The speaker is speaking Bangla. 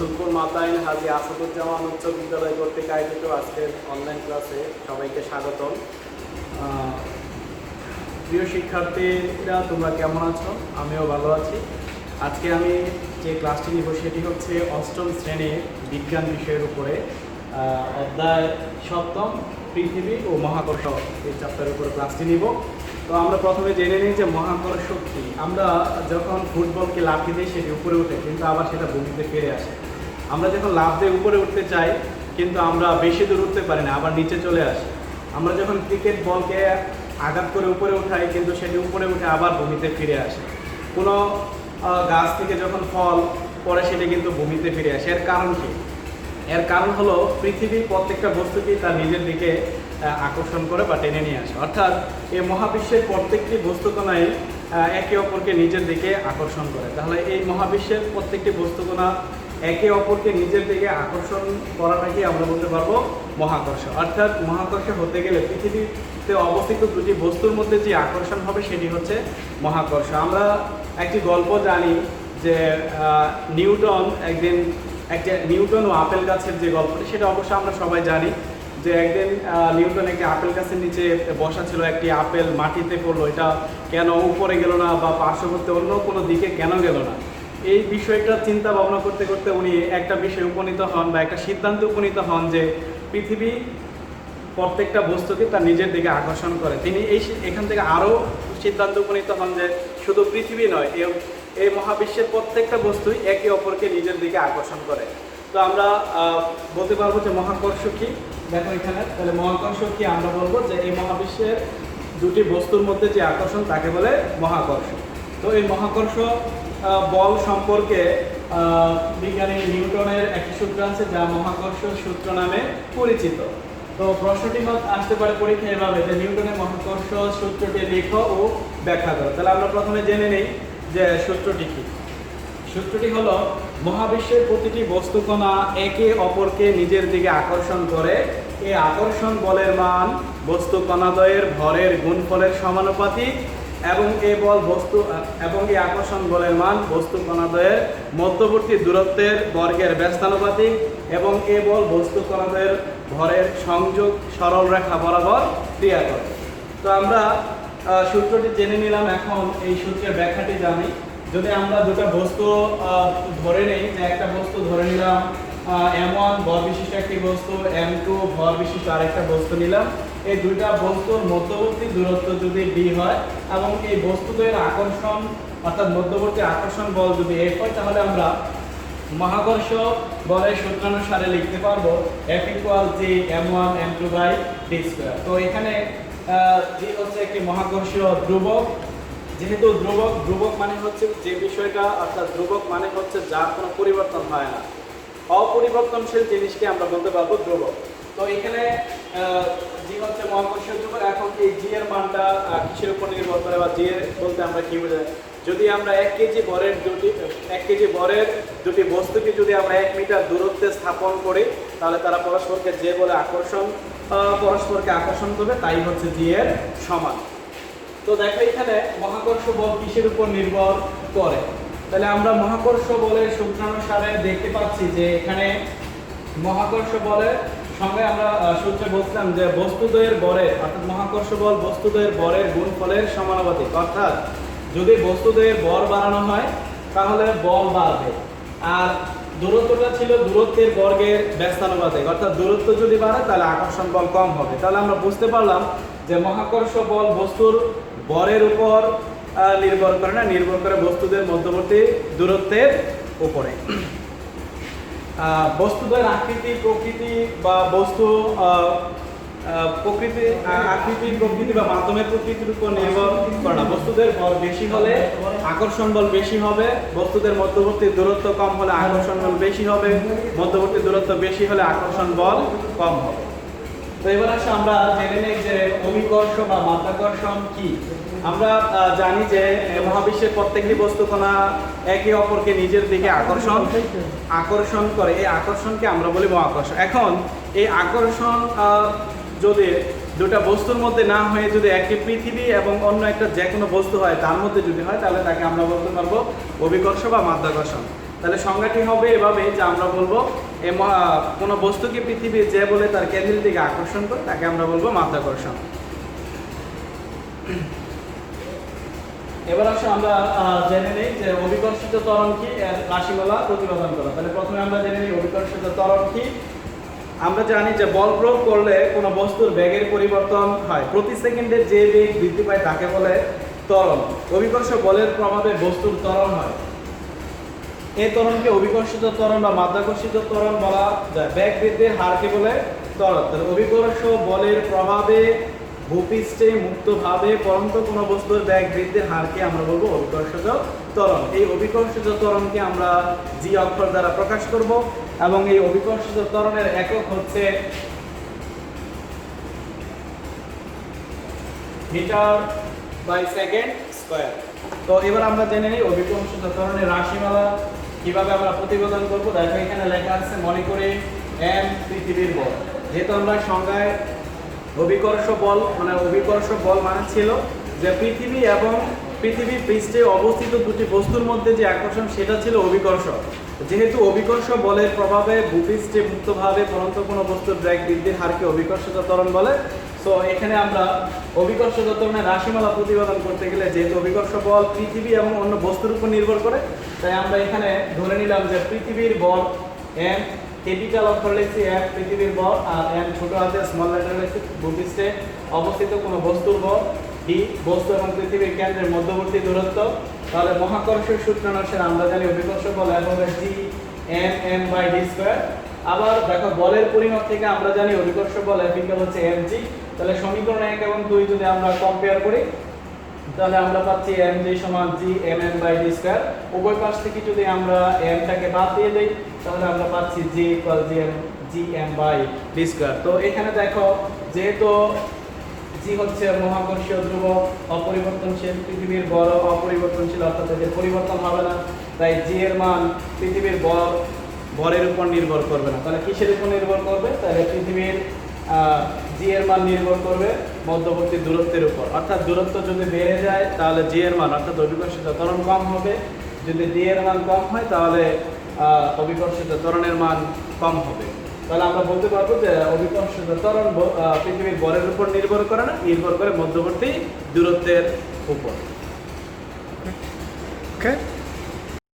রসুলপুর মাতাইন হাজী আসাদুজ্জামান উচ্চ বিদ্যালয় কর্তৃক আয়োজিত আজকের অনলাইন ক্লাসে সবাইকে স্বাগতম। প্রিয় শিক্ষার্থীরা, তোমরা কেমন আছো? আমিও ভালো আছি। আজকে আমি যে ক্লাসটি নিব সেটি হচ্ছে অষ্টম শ্রেণীর বিজ্ঞান বিষয়ের উপরে, অধ্যায় সপ্তম পৃথিবী ও মহাকর্ষ এই চ্যাপ্টারের উপরে ক্লাসটি নিব। তো আমরা প্রথমে জেনে নিই যে মহাকর্ষ কী। আমরা যখন ফুটবলকে লাফি দিই সেটি উপরে ওঠে, কিন্তু আবার সেটা ভূমিতে ফিরে আসে। আমরা যখন লাফ দিয়ে উপরে উঠতে চাই কিন্তু আমরা বেশি দূর উঠতে পারি না, আবার নিচে চলে আসে। আমরা যখন ক্রিকেট বলকে আঘাত করে উপরে উঠাই কিন্তু সেটি উপরে উঠে আবার ভূমিতে ফিরে আসে। কোনো গাছ থেকে যখন ফল পড়ে সেটি কিন্তু ভূমিতে ফিরে আসে। এর কারণ কি? এর কারণ হলো পৃথিবীর প্রত্যেকটা বস্তুকেই তার নিজের দিকে আকর্ষণ করে বা টেনে নিয়ে আসে। অর্থাৎ এই মহাবিশ্বের প্রত্যেকটি বস্তুকণাই একে অপরকে নিজের দিকে আকর্ষণ করে। তাহলে এই মহাবিশ্বের প্রত্যেকটি বস্তুকণা একে অপরকে নিজের দিকে আকর্ষণ করাটাকে আমরা বলতে পারবো মহাকর্ষ। অর্থাৎ মহাকর্ষ হতে গেলে পৃথিবীতে অবস্থিত দুটি বস্তুর মধ্যে যে আকর্ষণ হবে সেটি হচ্ছে মহাকর্ষ। আমরা একটি গল্প জানি যে নিউটন একদিন নিউটন ও আপেল গাছের যে গল্পটি, সেটা অবশ্য আমরা সবাই জানি যে একদিন নিউটন একটি আপেল গাছের নিচে বসা ছিল, একটি আপেল মাটিতে পড়লো, এটা কেন উপরে গেল না বা পার্শ্ববর্তী অন্য কোনো দিকে কেন গেল না, এই বিষয়টা চিন্তা ভাবনা করতে করতে উনি একটা বিষয়ে উপনীত হন বা একটা সিদ্ধান্তে উপনীত হন যে পৃথিবী প্রত্যেকটা বস্তুকে তার নিজের দিকে আকর্ষণ করে। তিনি এখান থেকে আরও সিদ্ধান্ত উপনীত হন যে শুধু পৃথিবী নয়, এই মহাবিশ্বের প্রত্যেকটা বস্তুই একে অপরকে নিজের দিকে আকর্ষণ করে। তো আমরা বলতে পারবো যে মহাকর্ষ কি। দেখো এখানে, তাহলে মহাকর্ষ কি আমরা বলবো যে এই মহাবিশ্বের দুটি বস্তুর মধ্যে যে আকর্ষণ তাকে বলে মহাকর্ষ। তো এই মহাকর্ষ বল সম্পর্কে বিজ্ঞানী নিউটনের একটি সূত্র আছে যা মহাকর্ষ সূত্র নামে পরিচিত। তো প্রশ্নটি আসতে পারে পরীক্ষা এভাবে যে নিউটনের মহাকর্ষ সূত্রটি লেখো ও ব্যাখ্যা করো। তাহলে আমরা প্রথমে জেনে নেই যে সূত্রটি কি। সূত্রটি হলো মহাবিশ্বের প্রতিটি বস্তুকণা একে অপরকে নিজের দিকে আকর্ষণ করে। এই আকর্ষণ বলের মান বস্তু কণাদ্বয়ের ভরের গুণফলের সমানুপাতিক এবং এই আকর্ষণ বলের মান বস্তু কণাদ্বয়ের মধ্যবর্তী দূরত্বের বর্গের ব্যস্তানুপাতিক এবং এ বল বস্তু কণাদ্বয়ের ভরের সংযোগ সরল রেখা বরাবর ক্রিয়া করে। তো আমরা সূত্রটি জেনে নিলাম। এখন এই সূত্রের ব্যাখ্যাটি জানি। যদি আমরা দুটো বস্তু ধরে নেই, যে একটা বস্তু ধরে নিলাম m1 ভর বিশিষ্ট একটি বস্তু, m2 ভর বিশিষ্ট আরেকটা বস্তু নিলাম। এই দুইটা বস্তুর মধ্যবর্তী দূরত্ব যদি d হয় এবং এই বস্তুদের আকর্ষণ অর্থাৎ মধ্যবর্তী আকর্ষণ বল যদি F হয়, তাহলে আমরা মহাকর্ষ বলের সূত্রানুসারে লিখতে পারবো F = m1 m2/d²। তো এখানে g হচ্ছে একটি মহাকর্ষীয় ধ্রুবক। যেহেতু ধ্রুবক মানে হচ্ছে যে বিষয়টা, অর্থাৎ ধ্রুবক মানে হচ্ছে যার কোনো পরিবর্তন হয় না, অপরিবর্তনশীল জিনিসকে আমরা বলতে পারবো ধ্রুবক। তো এখানে জি হচ্ছে মহাকর্ষীয় ধ্রুবক। এখন এই জি এর মানটা কিসের উপর নির্ভর করে বা জি এর বলতে আমরা কি বোঝাই? যদি আমরা 1 কেজি ভরের দুটি বস্তুকে যদি আমরা 1 মিটার দূরত্বে স্থাপন করি, তাহলে তারা পরস্পরকে যে বলে পরস্পরকে আকর্ষণ করবে, তাই হচ্ছে জি এর সমান। তো দেখো এখানে মহাকর্ষ বল কিসের উপর নির্ভর করে। তাহলে আমরা মহাকর্ষ বলের সূত্রানুসারে দেখতে পাচ্ছি যে এখানে মহাকর্ষ বলের সঙ্গে আমরা সূত্রে বলছিলাম যে বস্তুদ্বয়ের ভরের, অর্থাৎ মহাকর্ষ বল বস্তুদ্বয়ের ভরের গুণফলের সমানুপাতিক। অর্থাৎ যদি বস্তুদ্বয়ের ভর বাড়ানো হয় তাহলে বল বাড়বে, আর দূরত্বটা ছিল দূরত্বের বর্গের ব্যস্তানুপাতিক। অর্থাৎ দূরত্ব যদি বাড়ে তাহলে আকর্ষণ বল কম হবে। তাহলে আমরা বুঝতে পারলাম যে মহাকর্ষ বল বস্তুর ভরের উপর নির্ভর করে না, নির্ভর করে বস্তুদের মধ্যবর্তী দূরত্বের উপরে। বস্তুদের আকৃতি প্রকৃতি বা আকৃতি প্রকৃতি বা মাধ্যমের প্রকৃতির উপর নির্ভর করে না। বস্তুদের ভর বেশি হলে আকর্ষণ বল বেশি হবে, বস্তুদের মধ্যবর্তী দূরত্ব কম হলে আকর্ষণ বল বেশি হবে, মধ্যবর্তী দূরত্ব বেশি হলে আকর্ষণ বল কম হবে। তো এবার আসলে আমরা জেনে নেই যে অভিকর্ষ বা মাধ্যাকর্ষণ কি। আমরা জানি যে মহাবিশ্বের প্রত্যেকটি বস্তুকণা একে অপরকে নিজের দিকে আকর্ষণ করে। এই আকর্ষণকে আমরা বলি মহাকর্ষ। এখন এই আকর্ষণ যদি দুটা বস্তুর মধ্যে না হয়ে যদি একটি পৃথিবী এবং অন্য একটা যে কোনো বস্তু হয় তার মধ্যে যদি হয়, তাহলে তাকে আমরা বলতে পারবো অভিকর্ষ বা মাধ্যাকর্ষণ। তাহলে সংজ্ঞাটি হবে এভাবে যে আমরা বলবো কোনো বস্তুকে পৃথিবী যে বলে তার কেন্দ্রের দিকে আকর্ষণ করে তাকে আমরা বলবো মাধ্যাকর্ষণ। এবার আসলে আমরা জেনে নিই যে অভিকর্ষিত ত্বরণ কি, এর রাশিমালা প্রতিপাদন করা। তাহলে প্রথমে আমরা জেনে নিই অভিকর্ষিত ত্বরণ কি। আমরা জানি যে বল প্রয়োগ করলে কোনো বস্তুর বেগের পরিবর্তন হয়, প্রতি সেকেন্ডে যে বেগ বৃদ্ধি পায় তাকে বলে ত্বরণ। অভিকর্ষ বলের প্রভাবে বস্তুর ত্বরণ হয়, এই ত্বরণকে অভিকর্ষিত ত্বরণ বা মাধ্যাকর্ষিত ত্বরণ বলা যায়। বেগ বৃদ্ধির হারকে বলে ত্বরণ। তাহলে অভিকর্ষ বলের প্রভাবে ভূপৃষ্ঠে মুক্তভাবে পরন্ত কোনো বস্তুর বেগ বৃদ্ধির হারকে আমরা বলবো অভিকর্ষিত ত্বরণ। এই অভিকর্ষিত ত্বরণকে আমরা জি অক্ষর দ্বারা প্রকাশ করব এবং এই অভিকর্ষিত ত্বরণের একক হচ্ছে মিটার বাই সেকেন্ড স্কয়ার। তো এবার আমরা জেনে নিই অভিকর্ষিত ত্বরণের রাশিমালা কিভাবে আমরা প্রতিপাদন করব। দেখো এখানে লেখা আছে, মনে করে এম পৃথিবীর বল। যেহেতু আমরা সংজ্ঞায় অভিকর্ষ বল মানে ছিল যে পৃথিবী এবং পৃথিবী পৃষ্ঠে অবস্থিত দুটি বস্তুর মধ্যে যে আকর্ষণ সেটা ছিল অভিকর্ষ। যেহেতু অভিকর্ষ বলের প্রভাবে ভূপৃষ্ঠে মুক্তভাবে পরন্ত কোনো বস্তুর বেগ বৃদ্ধির হারকে অভিকর্ষিত ত্বরণ বলে। সো এখানে আমরা অভিকর্ষিত ত্বরণের রাশিমালা প্রতিপাদন করতে গেলে যেহেতু অভিকর্ষ বল পৃথিবী এবং অন্য বস্তুর উপর নির্ভর করে, তাই আমরা এখানে ধরে নিলাম যে পৃথিবীর বল এম, ক্যাপিটাল অক্ষর লিখছি এম পৃথিবীর বল, আর এম ছোট হাতে স্মল লেটার লিখছি ভূপৃষ্ঠে অবস্থিত কোনো বস্তুর বল, ডি বস্তু এবং পৃথিবীর কেন্দ্রের মধ্যবর্তী দূরত্ব। তাহলে মহাকর্ষের সূত্র অনুসারে আমরা জানি অভিকর্ষ বল হবে G M M by D square. আবার দেখো বলের পরিমাপ থেকে আমরা জানি অভিকর্ষ বল এফ ইকুয়াল হচ্ছে এম জি। তাহলে সমীকরণ 1 এবং 2 যদি আমরা কম্পেয়ার করি তাহলে আমরা পাচ্ছি এম জি সমান G M M by D square. উভয় পাশ থেকে যদি আমরা এমটাকে বাদ দিয়ে দেই তাহলে আমরা পাচ্ছি G equal G M by D square. তো এখানে দেখো যেহেতু জি হচ্ছে মহাকর্ষীয় ধ্রুবক অপরিবর্তনশীল, পৃথিবীর বল অপরিবর্তনশীল অর্থাৎ এদের পরিবর্তন হবে না, তাই জি এর মান পৃথিবীর ভরের উপর নির্ভর করবে না। তাহলে কিসের উপর নির্ভর করবে? তাহলে পৃথিবীর জি এর মান নির্ভর করবে মধ্যবর্তী দূরত্বের উপর। অর্থাৎ দূরত্ব যদি বেড়ে যায় তাহলে জি এর মান অর্থাৎ অভিকর্ষিত ত্বরণ কম হবে, যদি ডি এর মান কম হয় তাহলে অভিকর্ষিত ত্বরণের মান কম হবে। তাহলে আমরা বলতে পারবো যে অভিকর্ষিত ত্বরণ পৃথিবীর বলের উপর নির্ভর করে না, নির্ভর করে মধ্যবর্তী দূরত্বের উপর। ওকে।